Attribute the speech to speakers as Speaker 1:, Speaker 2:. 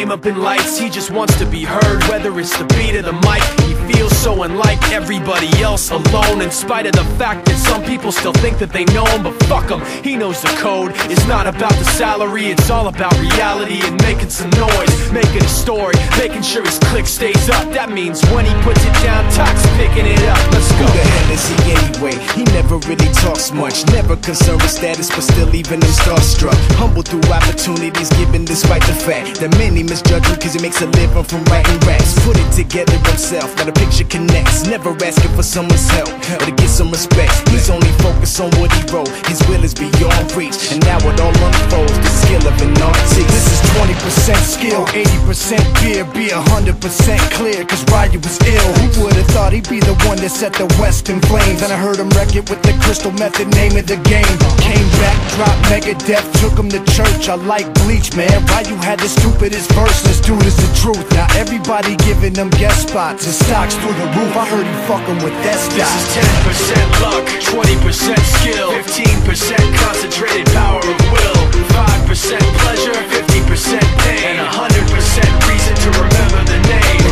Speaker 1: fame up in lights, he just wants to be heard. Whether it's the beat or the mic, he feels so unlike everybody else, alone. In spite of the fact that some people still think that they know him, but fuck him, he knows the code. It's not about the salary, it's all about reality and making some noise, making a story, making sure his click stays up. That means when he puts it down, Tox picking it up. Let's go.
Speaker 2: Who the hell is he anyway? He never really talks much, never concerned with status, but still leaving him starstruck. Humble through opportunities given despite the fact that many misjudge him cause he makes a living from writing raps. Put it together himself, now the picture connects. Never asking for someone's help or to get some respect. He's only focused on what he wrote, his will is beyond reach. And now it all unfolds, the skill of an artist.
Speaker 3: This is 20% skill, 80% fear. Be 100% clear, cause Ryu was ill. Who would've thought he'd be the one that set the West in flames? And I heard him wreck it with the Crystal Method, name of the game. Came back, dropped Megadeth, took him to church. I like Bleach, man. Ryu had the stupidest verse, this dude is the truth. Now everybody giving them guest spots and stocks through the roof. I heard he fucking with that stock.
Speaker 1: This is 10% luck, 20% skill, 15% concentrated power of will, 5% pleasure, 50% pain, and 100% reason to remember the name.